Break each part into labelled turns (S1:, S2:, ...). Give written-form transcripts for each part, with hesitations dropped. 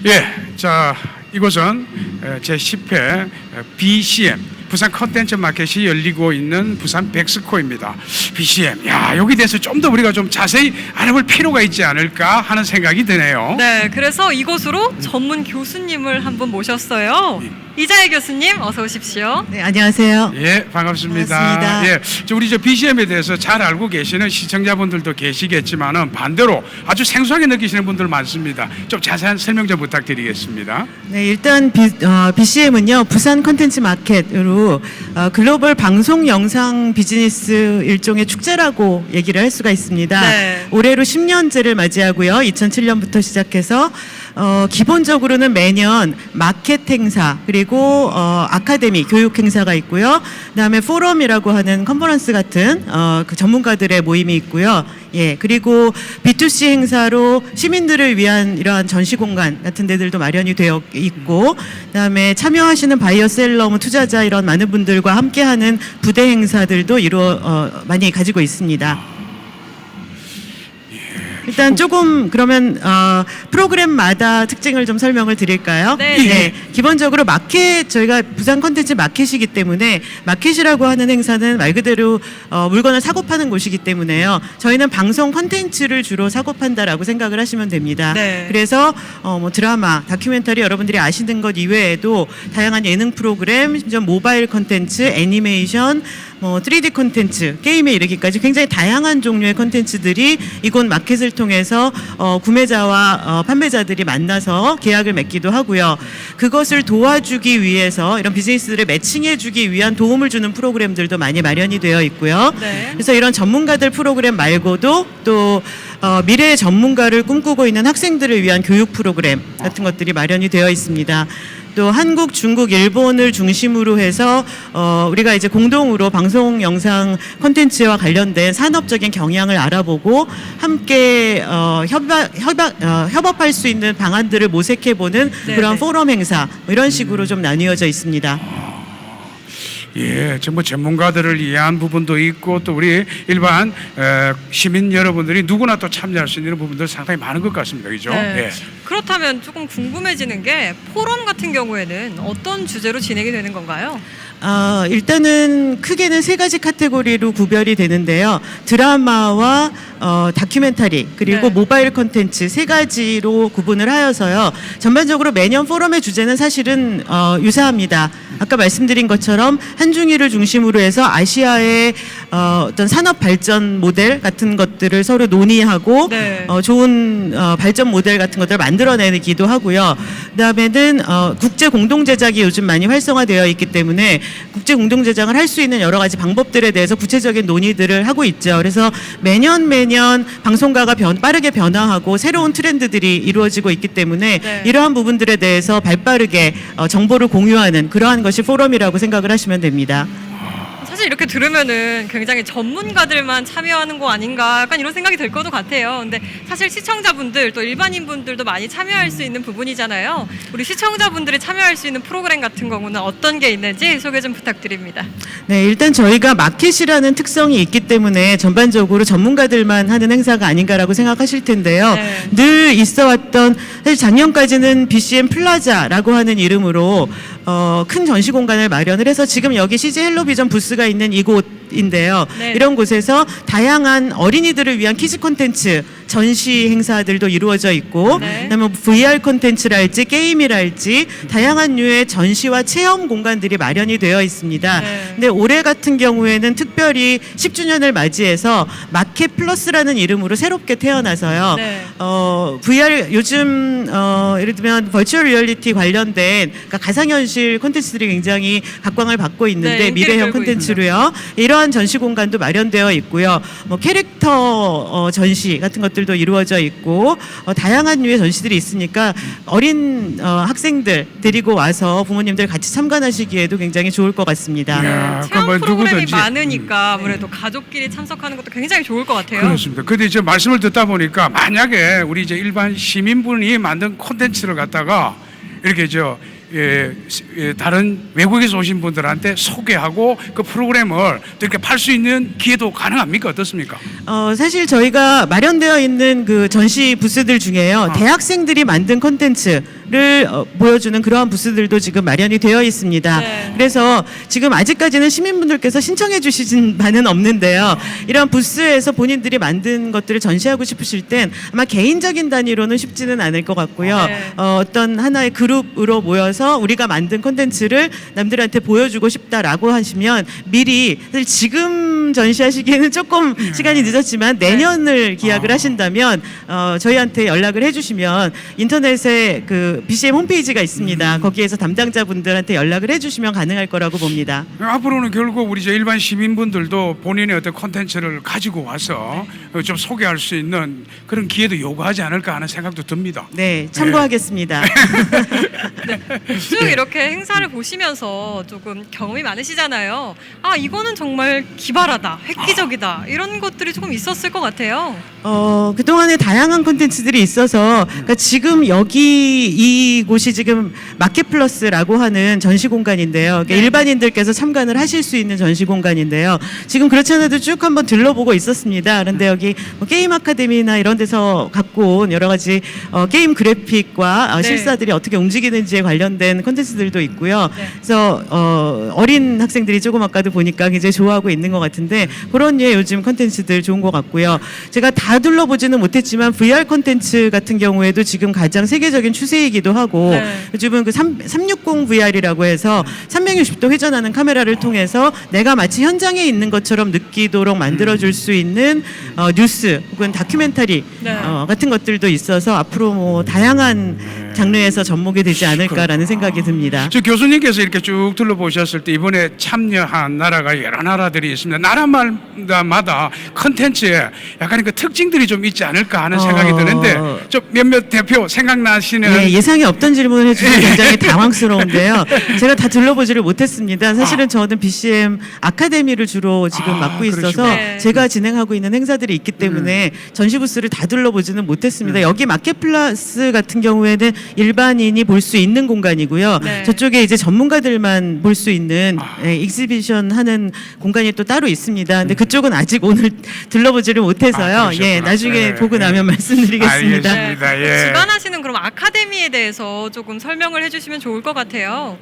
S1: 예, 자 이곳은 제10회 BCM 부산 컨텐츠 마켓이 열리고 있는 부산 백스코입니다. BCM, 야 여기 대해서 좀 더 우리가 좀 자세히 알아볼 필요가 있지 않을까 하는 생각이 드네요.
S2: 네, 그래서 이곳으로 전문 교수님을 한분 모셨어요. 이자혜 교수님, 어서 오십시오.
S3: 네, 안녕하세요.
S1: 예, 반갑습니다.
S3: 반갑습니다.
S1: 예, 우리 BCM에 대해서 잘 알고 계시는 시청자분들도 계시겠지만은 반대로 아주 생소하게 느끼시는 분들 많습니다. 좀 자세한 설명 좀 부탁드리겠습니다.
S3: 네, 일단 BCM은요 부산 컨텐츠 마켓으로 글로벌 방송 영상 비즈니스 일종의 축제라고 얘기를 할 수가 있습니다.
S2: 네.
S3: 올해로 10년째를 맞이하고요. 2007년부터 시작해서 기본적으로는 매년 마켓 행사 그리고 아카데미 교육 행사가 있고요. 그다음에 포럼이라고 하는 컨퍼런스 같은 그 전문가들의 모임이 있고요. 예, 그리고 B2C 행사로 시민들을 위한 이러한 전시 공간 같은 데들도 마련이 되어 있고, 그다음에 참여하시는 바이어 셀러, 투자자 이런 많은 분들과 함께하는 부대 행사들도 많이 가지고 있습니다. 일단 조금 그러면 프로그램마다 특징을 좀 설명을 드릴까요?
S2: 네.
S3: 기본적으로 마켓, 저희가 부산 컨텐츠 마켓이기 때문에 마켓이라고 하는 행사는 말 그대로 물건을 사고 파는 곳이기 때문에요. 저희는 방송 컨텐츠를 주로 사고 판다라고 생각을 하시면 됩니다.
S2: 네.
S3: 그래서 뭐 드라마, 다큐멘터리 여러분들이 아시는 것 이외에도 다양한 예능 프로그램, 심지어 모바일 컨텐츠, 애니메이션, 뭐 3D 콘텐츠, 게임에 이르기까지 굉장히 다양한 종류의 콘텐츠들이 이곳 마켓을 통해서 구매자와 판매자들이 만나서 계약을 맺기도 하고요. 그것을 도와주기 위해서 이런 비즈니스들을 매칭해주기 위한 도움을 주는 프로그램들도 많이 마련이 되어 있고요.
S2: 네.
S3: 그래서 이런 전문가들 프로그램 말고도 또 미래의 전문가를 꿈꾸고 있는 학생들을 위한 교육 프로그램 같은 것들이 마련이 되어 있습니다. 또 한국, 중국, 일본을 중심으로 해서 우리가 이제 공동으로 방송 영상 콘텐츠와 관련된 산업적인 경향을 알아보고 함께 협업할 수 있는 방안들을 모색해보는 그런 포럼 행사 뭐 이런 식으로 좀 나뉘어져 있습니다.
S1: 예, 전부 전문가들을 이해한 부분도 있고 또 우리 일반 시민 여러분들이 누구나 또 참여할 수 있는 부분들 상당히 많은 것 같습니다. 그죠?
S2: 네.
S1: 예.
S2: 그렇다면 조금 궁금해지는 게 포럼 같은 경우에는 어떤 주제로 진행이 되는 건가요?
S3: 일단은 크게는 세 가지 카테고리로 구별이 되는데요. 드라마와 다큐멘터리 그리고
S2: 네.
S3: 모바일 콘텐츠 세 가지로 구분을 하여서요. 전반적으로 매년 포럼의 주제는 사실은 유사합니다. 아까 말씀드린 것처럼 한중일을 중심으로 해서 아시아의 어떤 산업 발전 모델 같은 것들을 서로 논의하고
S2: 네.
S3: 좋은 발전 모델 같은 것들을 만들어내기도 하고요. 그다음에는 국제 공동 제작이 요즘 많이 활성화되어 있기 때문에 국제 공동 제작을 할 수 있는 여러 가지 방법들에 대해서 구체적인 논의들을 하고 있죠. 그래서 매년 방송가가 빠르게 변화하고 새로운 트렌드들이 이루어지고 있기 때문에
S2: 네.
S3: 이러한 부분들에 대해서 발빠르게 정보를 공유하는 그러한 것이 포럼이라고 생각을 하시면 됩니다.
S2: 사실 이렇게 들으면은 굉장히 전문가들만 참여하는 거 아닌가 약간 이런 생각이 들 것도 같아요. 근데 사실 시청자분들 또 일반인분들도 많이 참여할 수 있는 부분이잖아요. 우리 시청자분들이 참여할 수 있는 프로그램 같은 경우는 어떤 게 있는지 소개 좀 부탁드립니다.
S3: 네, 일단 저희가 마켓이라는 특성이 있기 때문에 전반적으로 전문가들만 하는 행사가 아닌가라고 생각하실 텐데요.
S2: 네.
S3: 늘 있어왔던, 사실 작년까지는 BCM 플라자라고 하는 이름으로 큰 전시 공간을 마련을 해서 지금 여기 CJ 헬로비전 부스가 있는 이곳인데요.
S2: 네.
S3: 이런 곳에서 다양한 어린이들을 위한 키즈 콘텐츠 전시 행사들도 이루어져 있고,
S2: 네.
S3: 그다음에 VR 콘텐츠랄지 게임이랄지 다양한 류의 전시와 체험 공간들이 마련이 되어 있습니다.
S2: 네.
S3: 근데 올해 같은 경우에는 특별히 10주년을 맞이해서 마켓 플러스라는 이름으로 새롭게 태어나서요.
S2: 네.
S3: VR 요즘 예를 들면 버추얼 리얼리티 관련된 그러니까 가상현실 콘텐츠들이 굉장히 각광을 받고 있는데
S2: 네, 인기를
S3: 미래형
S2: 끌고
S3: 콘텐츠로요. 이러한 전시 공간도 마련되어 있고요. 뭐 캐릭터 전시 같은 것들도 이루어져 있고 다양한 류의 전시들이 있으니까 어린 학생들 데리고 와서 부모님들 같이 참관하시기에도 굉장히 좋을 것 같습니다.
S1: 이야,
S2: 체험
S1: 그건
S2: 프로그램이
S1: 누구든지.
S2: 많으니까 아무래도 가족끼리 참석하는 것도 굉장히 좋을 것 같아요.
S1: 그렇습니다. 근데 이제 말씀을 듣다 보니까 만약에 우리 이제 일반 시민분이 만든 콘텐츠를 갖다가 이렇게 다른 외국에서 오신 분들한테 소개하고 그 프로그램을 또 이렇게 팔 수 있는 기회도 가능합니까? 어떻습니까?
S3: 사실 저희가 마련되어 있는 그 전시 부스들 중에요. 대학생들이 만든 콘텐츠를 보여주는 그러한 부스들도 지금 마련이 되어 있습니다.
S2: 네.
S3: 그래서 지금 아직까지는 시민분들께서 신청해 주시진 바는 없는데요. 이런 부스에서 본인들이 만든 것들을 전시하고 싶으실 땐 아마 개인적인 단위로는 쉽지는 않을 것 같고요.
S2: 네.
S3: 어떤 하나의 그룹으로 모여서 우리가 만든 콘텐츠를 남들한테 보여주고 싶다라고 하시면 미리 사실 지금 전시하시기에는 조금 시간이 늦었지만 내년을 기약을 하신다면 저희한테 연락을 해주시면 인터넷에 그 BCM 홈페이지가 있습니다. 거기에서 담당자분들한테 연락을 해주시면 가능할 거라고 봅니다.
S1: 앞으로는 결국 우리 일반 시민분들도 본인의 어떤 콘텐츠를 가지고 와서 좀 소개할 수 있는 그런 기회도 요구하지 않을까 하는 생각도 듭니다.
S3: 네, 참고하겠습니다.
S2: 쭉 이렇게 행사를 보시면서 조금 경험이 많으시잖아요. 아, 이거는 정말 기발하다, 획기적이다 이런 것들이 조금 있었을 것 같아요.
S3: 그동안에 다양한 콘텐츠들이 있어서 그러니까 지금 여기 이곳이 지금 마켓플러스라고 하는 전시 공간인데요. 그러니까
S2: 네.
S3: 일반인들께서 참관을 하실 수 있는 전시 공간인데요. 지금 그렇지 않아도 쭉 한번 들러보고 있었습니다. 그런데 여기 뭐 게임 아카데미나 이런 데서 갖고 온 여러 가지 게임 그래픽과
S2: 네.
S3: 실사들이 어떻게 움직이는지에 관련된 콘텐츠들도 있고요.
S2: 네.
S3: 그래서 어린 학생들이 조금 아까도 보니까 굉장히 좋아하고 있는 것 같은데 그런 류의 요즘 콘텐츠들 좋은 것 같고요. 제가 다 둘러보지는 못했지만 VR 콘텐츠 같은 경우에도 지금 가장 세계적인 추세이기도 하고
S2: 네.
S3: 요즘은 그 360 VR이라고 해서 360도 회전하는 카메라를 통해서 내가 마치 현장에 있는 것처럼 느끼도록 만들어줄 수 있는 뉴스 혹은 다큐멘터리
S2: 네.
S3: 같은 것들도 있어서 앞으로 뭐 다양한 장르에서 접목이 되지 않을까라는 생각이 듭니다.
S1: 저 교수님께서 이렇게 쭉 둘러보셨을 때 이번에 참여한 나라가 여러 나라들이 있습니다. 나라마다 컨텐츠에 약간 그 특징들이 좀 있지 않을까 하는 생각이 드는데 좀 몇몇 대표 생각나시는
S3: 예, 예상에 없던 질문을 해주셔서 굉장히 당황스러운데요. 제가 다 둘러보지를 못했습니다. 사실은 저는 BCM 아카데미를 주로 지금 맡고 있어서
S1: 그러시구나.
S2: 네.
S3: 제가 진행하고 있는 행사들이 있기 때문에 전시 부스를 다 둘러보지는 못했습니다. 여기 마켓플러스 같은 경우에는 일반인이 볼 수 있는 공간이고요.
S2: 네.
S3: 저쪽에 이제 전문가들만 볼 수 있는 익시비션 하는 공간이 또 따로 있습니다. 근데 그쪽은 아직 오늘 둘러보지를 못해서요.
S1: 그러셨구나.
S3: 예, 나중에
S1: 네,
S3: 보고
S1: 네.
S3: 나면 말씀드리겠습니다.
S1: 알겠습니다. 예.
S2: 주관하시는 그럼 아카데미에 대해서 조금 설명을 해주시면 좋을 것 같아요.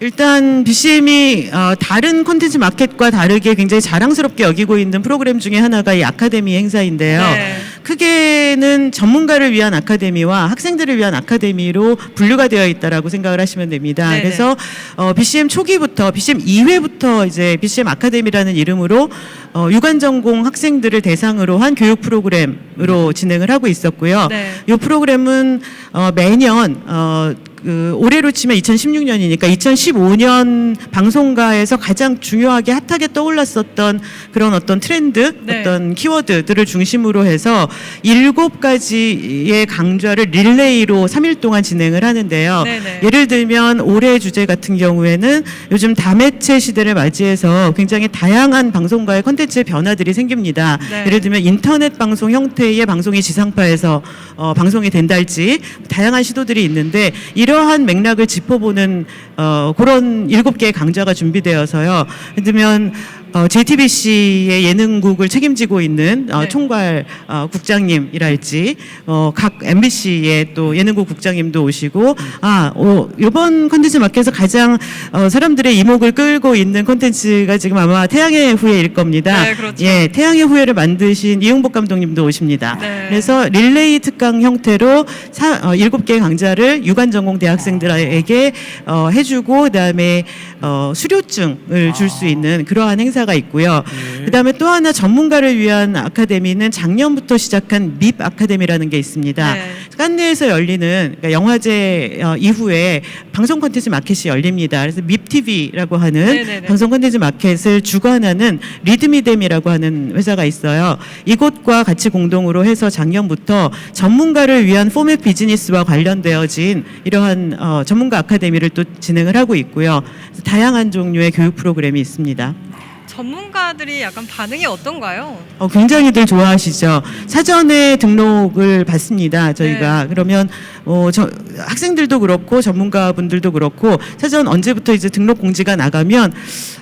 S3: 일단 BCM이 다른 콘텐츠 마켓과 다르게 굉장히 자랑스럽게 여기고 있는 프로그램 중에 하나가 이 아카데미 행사인데요.
S2: 네.
S3: 크게는 전문가를 위한 아카데미와 학생들을 위한 아카데미로 분류가 되어 있다라고 생각을 하시면 됩니다.
S2: 네네.
S3: 그래서 BCM 초기부터 BCM 2회부터 이제 BCM 아카데미라는 이름으로 유관 전공 학생들을 대상으로 한 교육 프로그램으로 진행을 하고 있었고요.
S2: 네.
S3: 이 프로그램은 매년 올해로 치면 2016년이니까 2015년 방송가에서 가장 중요하게 핫하게 떠올랐었던 그런 어떤 트렌드,
S2: 네.
S3: 어떤 키워드들을 중심으로 해서 7가지의 강좌를 릴레이로 3일 동안 진행을 하는데요.
S2: 네네.
S3: 예를 들면 올해 주제 같은 경우에는 요즘 다매체 시대를 맞이해서 굉장히 다양한 방송가의 콘텐츠의 변화들이 생깁니다.
S2: 네.
S3: 예를 들면 인터넷 방송 형태의 방송이 지상파에서 방송이 된달지 다양한 시도들이 있는데 이러한 맥락을 짚어보는 그런 7개의 강좌가 준비되어서요. 예를 들면 JTBC의 예능국을 책임지고 있는
S2: 네.
S3: 총괄 국장님이랄지 각 MBC의 또 예능국 국장님도 오시고 이번 콘텐츠 마켓에서 가장 사람들의 이목을 끌고 있는 콘텐츠가 지금 아마 태양의 후예일 겁니다.
S2: 네, 그렇죠.
S3: 예, 태양의 후예를 만드신 이용복 감독님도 오십니다.
S2: 네.
S3: 그래서 릴레이 특강 형태로 7개의 강좌를 유관 전공 대학생들에게 해주고 그다음에 수료증을 줄 수 있는 그러한 행사가 있고요. 그다음에 또 하나 전문가를 위한 아카데미는 작년부터 시작한 밉 아카데미라는 게 있습니다.
S2: 네.
S3: 칸느에서 열리는 그러니까 영화제 이후에 방송 콘텐츠 마켓이 열립니다. 그래서 밉 TV라고 하는
S2: 네네네.
S3: 방송 콘텐츠 마켓을 주관하는 리드미뎀이라고 하는 회사가 있어요. 이곳과 같이 공동으로 해서 작년부터 전문가를 위한 포맷 비즈니스와 관련되어진 이러한 전문가 아카데미를 또 진행을 하고 있고요. 그래서 다양한 종류의 교육 프로그램이 있습니다.
S2: 전문가들이 약간 반응이 어떤가요?
S3: 굉장히들 좋아하시죠. 사전에 등록을 받습니다. 저희가
S2: 네.
S3: 그러면 학생들도 그렇고 전문가분들도 그렇고 사전 언제부터 이제 등록 공지가 나가면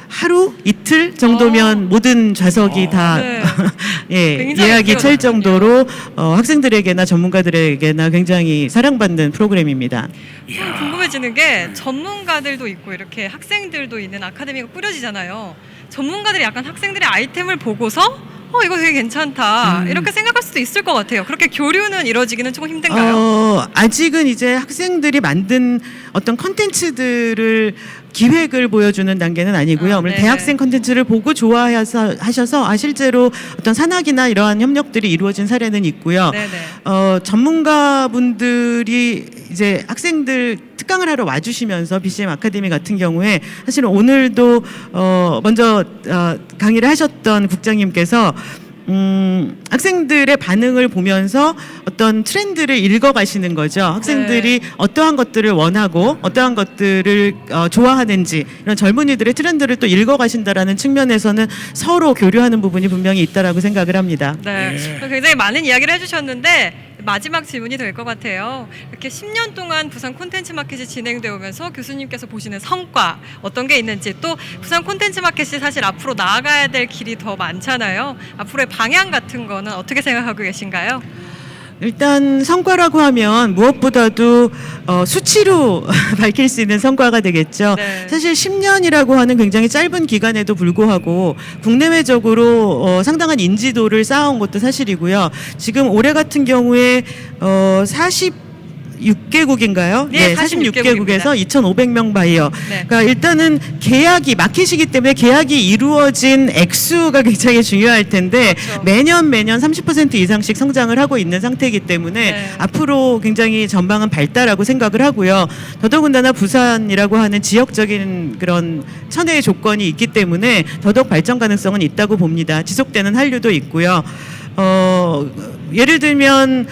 S3: 하루 이틀 정도면 모든 좌석이 다
S2: 네.
S3: 예,
S2: 굉장히
S3: 예약이 찰
S2: 뛰어나군요.
S3: 정도로 학생들에게나 전문가들에게나 굉장히 사랑받는 프로그램입니다.
S2: 좀 궁금해지는 게 전문가들도 있고 이렇게 학생들도 있는 아카데미가 꾸려지잖아요. 전문가들이 약간 학생들의 아이템을 보고서 이거 되게 괜찮다 이렇게 생각할 수도 있을 것 같아요. 그렇게 교류는 이루어지기는 조금 힘든가요?
S3: 아직은 이제 학생들이 만든 어떤 컨텐츠들을 기획을 보여주는 단계는 아니고요.
S2: 네네.
S3: 대학생 컨텐츠를 보고 좋아하셔서 실제로 어떤 산학이나 이러한 협력들이 이루어진 사례는 있고요.
S2: 네네.
S3: 전문가분들이 이제 학생들 특강을 하러 와주시면서 BCM 아카데미 같은 경우에 사실은 오늘도 먼저 강의를 하셨던 국장님께서 학생들의 반응을 보면서 어떤 트렌드를 읽어가시는 거죠. 학생들이 어떠한 것들을 원하고 어떠한 것들을 좋아하는지 이런 젊은이들의 트렌드를 또 읽어가신다라는 측면에서는 서로 교류하는 부분이 분명히 있다라고 생각을 합니다.
S2: 네. 굉장히 많은 이야기를 해주셨는데 마지막 질문이 될 것 같아요. 이렇게 10년 동안 부산 콘텐츠 마켓이 진행되어 오면서 교수님께서 보시는 성과 어떤 게 있는지 또 부산 콘텐츠 마켓이 사실 앞으로 나아가야 될 길이 더 많잖아요. 앞으로의 방향 같은 거는 어떻게 생각하고 계신가요?
S3: 일단 성과라고 하면 무엇보다도 수치로 밝힐 수 있는 성과가 되겠죠.
S2: 네.
S3: 사실 10년이라고 하는 굉장히 짧은 기간에도 불구하고 국내외적으로 상당한 인지도를 쌓아온 것도 사실이고요. 지금 올해 같은 경우에 46개국인가요?
S2: 네,
S3: 46개국에서 2,500명 바이어.
S2: 네.
S3: 그러니까 일단은 마켓이기 때문에 계약이 이루어진 액수가 굉장히 중요할 텐데
S2: 그렇죠.
S3: 매년 30% 이상씩 성장을 하고 있는 상태이기 때문에
S2: 네.
S3: 앞으로 굉장히 전망은 밝다라고 생각을 하고요. 더더군다나 부산이라고 하는 지역적인 그런 천혜의 조건이 있기 때문에 더더욱 발전 가능성은 있다고 봅니다. 지속되는 한류도 있고요. 예를 들면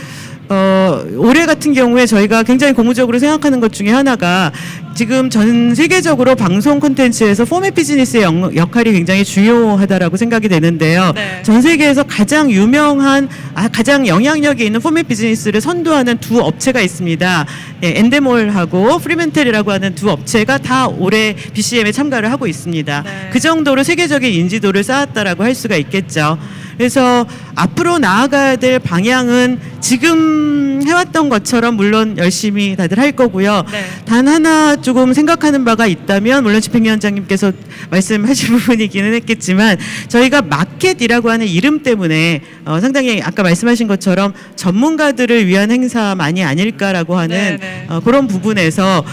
S3: 올해 같은 경우에 저희가 굉장히 고무적으로 생각하는 것 중에 하나가 지금 전 세계적으로 방송 콘텐츠에서 포맷 비즈니스의 역할이 굉장히 중요하다라고 생각이 되는데요.
S2: 네.
S3: 전 세계에서 가장 유명한, 가장 영향력이 있는 포맷 비즈니스를 선도하는 두 업체가 있습니다. 엔데몰하고 프리멘텔이라고 하는 두 업체가 다 올해 BCM에 참가를 하고 있습니다.
S2: 네.
S3: 그 정도로 세계적인 인지도를 쌓았다라고 할 수가 있겠죠. 그래서 앞으로 나아가야 될 방향은 지금 해왔던 것처럼 물론 열심히 다들 할 거고요.
S2: 네.
S3: 단 하나 조금 생각하는 바가 있다면 물론 집행위원장님께서 말씀하신 부분이기는 했겠지만 저희가 마켓이라고 하는 이름 때문에 상당히 아까 말씀하신 것처럼 전문가들을 위한 행사만이 아닐까라고 하는
S2: 네네.
S3: 그런 부분에서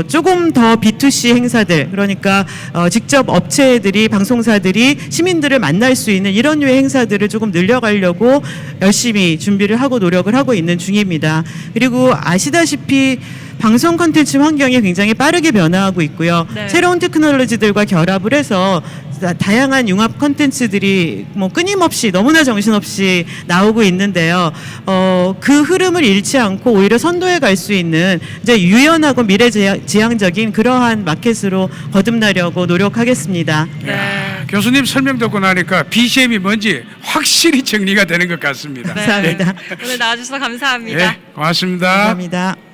S3: 조금 더 B2C 행사들 그러니까 직접 업체들이 방송사들이 시민들을 만날 수 있는 이런 류의 행사들을 조금 늘려가려고 열심히 준비를 하고 노력을 하고 있는 중입니다. 그리고 아시다시피 방송 콘텐츠 환경이 굉장히 빠르게 변화하고 있고요.
S2: 네.
S3: 새로운 테크놀로지들과 결합을 해서 다양한 융합 콘텐츠들이 끊임없이 너무나 정신없이 나오고 있는데요. 그 흐름을 잃지 않고 오히려 선도해 갈 수 있는 이제 유연하고 미래지향적인 그러한 마켓으로 거듭나려고 노력하겠습니다.
S2: 네.
S1: 교수님 설명 듣고 나니까 BCM이 뭔지 확실히 정리가 되는 것 같습니다.
S3: 감사합니다.
S2: 오늘 나와주셔서 감사합니다.
S1: 예, 고맙습니다.
S3: 감사합니다.